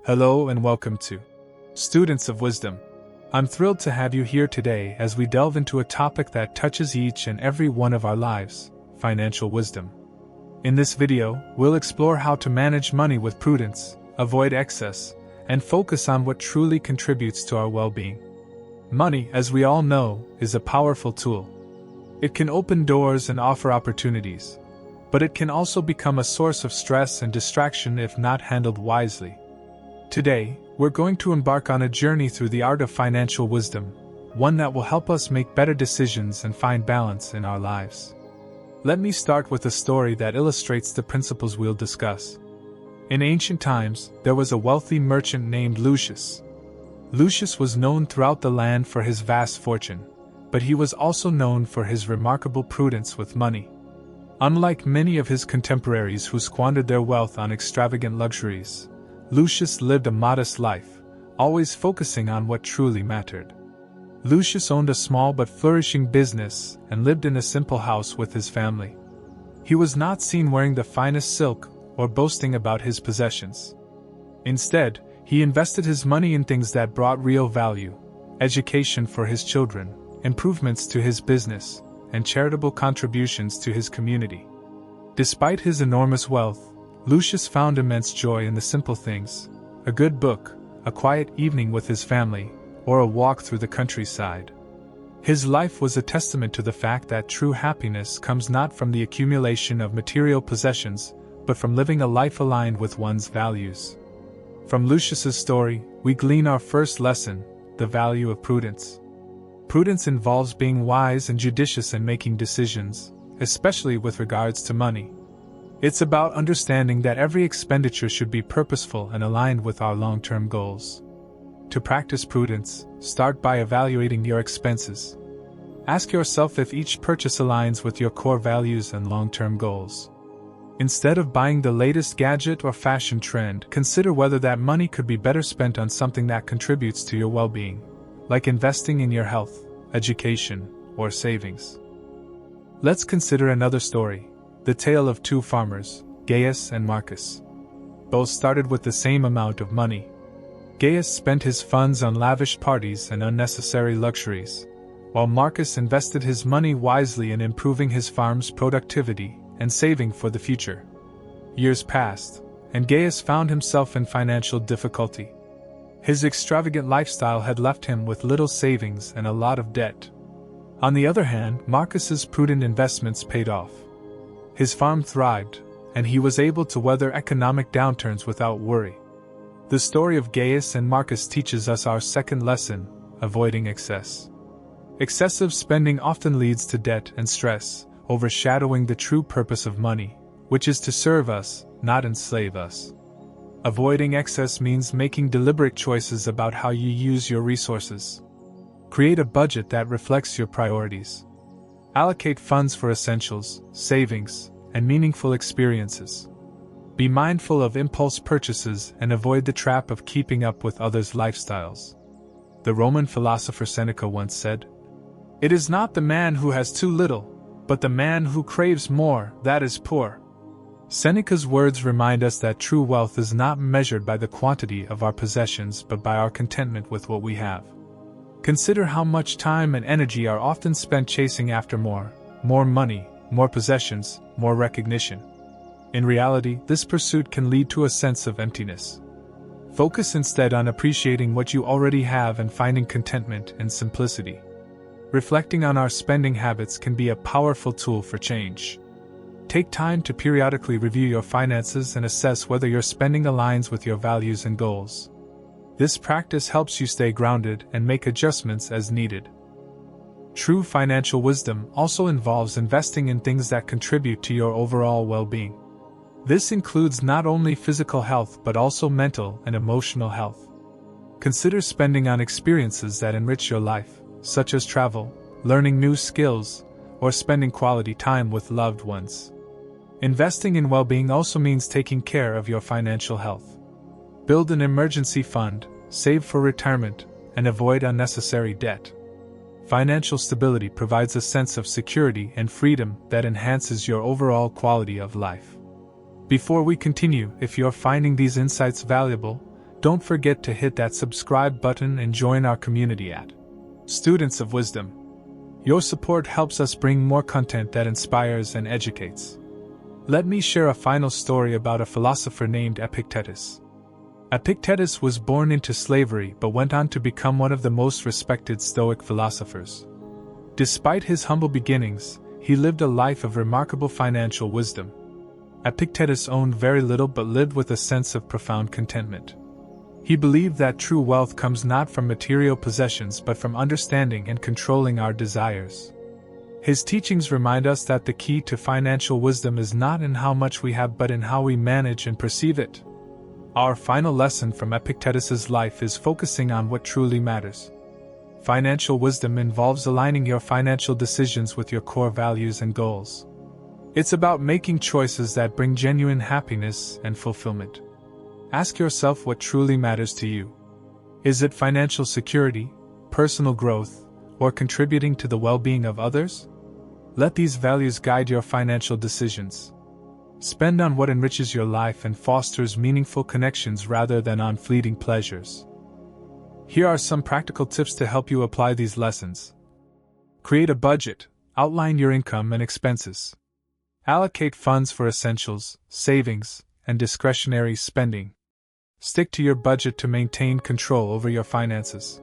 Hello and welcome to Students of Wisdom. I'm thrilled to have you here today as we delve into a topic that touches each and every one of our lives: financial wisdom. In this video, we'll explore how to manage money with prudence, avoid excess, and focus on what truly contributes to our well-being. Money, as we all know, is a powerful tool. It can open doors and offer opportunities, but it can also become a source of stress and distraction if not handled wisely. Today, we're going to embark on a journey through the art of financial wisdom, one that will help us make better decisions and find balance in our lives. Let me start with a story that illustrates the principles we'll discuss. In ancient times, there was a wealthy merchant named Lucius. Lucius was known throughout the land for his vast fortune, but he was also known for his remarkable prudence with money. Unlike many of his contemporaries who squandered their wealth on extravagant luxuries, Lucius lived a modest life, always focusing on what truly mattered. Lucius owned a small but flourishing business and lived in a simple house with his family. He was not seen wearing the finest silk or boasting about his possessions. Instead, he invested his money in things that brought real value: education for his children, improvements to his business, and charitable contributions to his community. Despite his enormous wealth, Lucius found immense joy in the simple things: a good book, a quiet evening with his family, or a walk through the countryside. His life was a testament to the fact that true happiness comes not from the accumulation of material possessions, but from living a life aligned with one's values. From Lucius's story, we glean our first lesson: the value of prudence. Prudence involves being wise and judicious in making decisions, especially with regards to money. It's about understanding that every expenditure should be purposeful and aligned with our long-term goals. To practice prudence, start by evaluating your expenses. Ask yourself if each purchase aligns with your core values and long-term goals. Instead of buying the latest gadget or fashion trend, consider whether that money could be better spent on something that contributes to your well-being, like investing in your health, education, or savings. Let's consider another story: the tale of two farmers, Gaius and Marcus. Both started with the same amount of money. Gaius spent his funds on lavish parties and unnecessary luxuries, while Marcus invested his money wisely in improving his farm's productivity and saving for the future. Years passed, and Gaius found himself in financial difficulty. His extravagant lifestyle had left him with little savings and a lot of debt. On the other hand, Marcus's prudent investments paid off. His farm thrived, and he was able to weather economic downturns without worry. The story of Gaius and Marcus teaches us our second lesson: avoiding excess. Excessive spending often leads to debt and stress, overshadowing the true purpose of money, which is to serve us, not enslave us. Avoiding excess means making deliberate choices about how you use your resources. Create a budget that reflects your priorities. Allocate funds for essentials, savings, and meaningful experiences. Be mindful of impulse purchases and avoid the trap of keeping up with others' lifestyles. The Roman philosopher Seneca once said, "It is not the man who has too little, but the man who craves more, that is poor." Seneca's words remind us that true wealth is not measured by the quantity of our possessions but by our contentment with what we have. Consider how much time and energy are often spent chasing after more money, more possessions, more recognition. In reality, this pursuit can lead to a sense of emptiness. Focus instead on appreciating what you already have and finding contentment in simplicity. Reflecting on our spending habits can be a powerful tool for change. Take time to periodically review your finances and assess whether your spending aligns with your values and goals. This practice helps you stay grounded and make adjustments as needed. True financial wisdom also involves investing in things that contribute to your overall well-being. This includes not only physical health but also mental and emotional health. Consider spending on experiences that enrich your life, such as travel, learning new skills, or spending quality time with loved ones. Investing in well-being also means taking care of your financial health. Build an emergency fund, save for retirement, and avoid unnecessary debt. Financial stability provides a sense of security and freedom that enhances your overall quality of life. Before we continue, if you're finding these insights valuable, Don't forget to hit that subscribe button and join our community at Students of Wisdom. Your support helps us bring more content that inspires and educates. Let me share a final story about a philosopher named Epictetus. Epictetus was born into slavery but went on to become one of the most respected Stoic philosophers. Despite his humble beginnings, he lived a life of remarkable financial wisdom. Epictetus owned very little but lived with a sense of profound contentment. He believed that true wealth comes not from material possessions but from understanding and controlling our desires. His teachings remind us that the key to financial wisdom is not in how much we have but in how we manage and perceive it. Our final lesson from Epictetus's life is focusing on what truly matters. Financial wisdom involves aligning your financial decisions with your core values and goals. It's about making choices that bring genuine happiness and fulfillment. Ask yourself what truly matters to you. Is it financial security, personal growth, or contributing to the well-being of others? Let these values guide your financial decisions. Spend on what enriches your life and fosters meaningful connections rather than on fleeting pleasures. Here are some practical tips to help you apply these lessons. Create a budget. Outline your income and expenses. Allocate funds for essentials, savings, and discretionary spending. Stick to your budget to maintain control over your finances.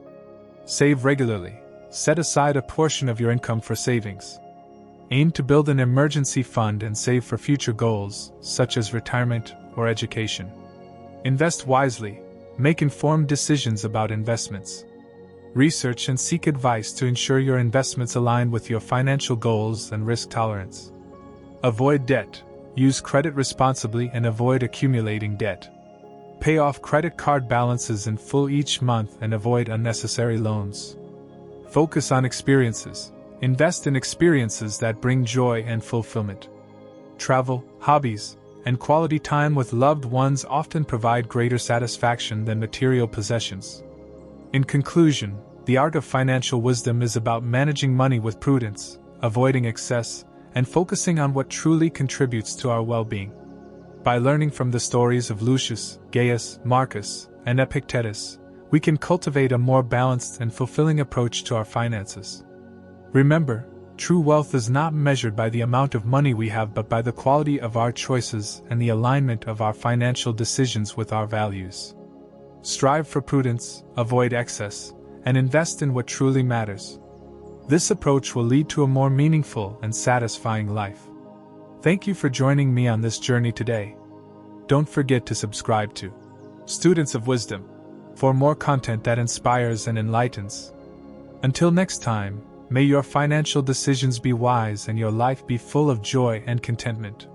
Save regularly. Set aside a portion of your income for savings. Aim to build an emergency fund and save for future goals, such as retirement or education. Invest wisely. Make informed decisions about investments. Research and seek advice to ensure your investments align with your financial goals and risk tolerance. Avoid debt. Use credit responsibly and avoid accumulating debt. Pay off credit card balances in full each month and avoid unnecessary loans. Focus on experiences. Invest in experiences that bring joy and fulfillment. Travel, hobbies, and quality time with loved ones often provide greater satisfaction than material possessions. In conclusion, the art of financial wisdom is about managing money with prudence, avoiding excess, and focusing on what truly contributes to our well-being. By learning from the stories of Lucius, Gaius, Marcus, and Epictetus, we can cultivate a more balanced and fulfilling approach to our finances. Remember, true wealth is not measured by the amount of money we have but by the quality of our choices and the alignment of our financial decisions with our values. Strive for prudence, avoid excess, and invest in what truly matters. This approach will lead to a more meaningful and satisfying life. Thank you for joining me on this journey today. Don't forget to subscribe to Students of Wisdom for more content that inspires and enlightens. Until next time, may your financial decisions be wise and your life be full of joy and contentment.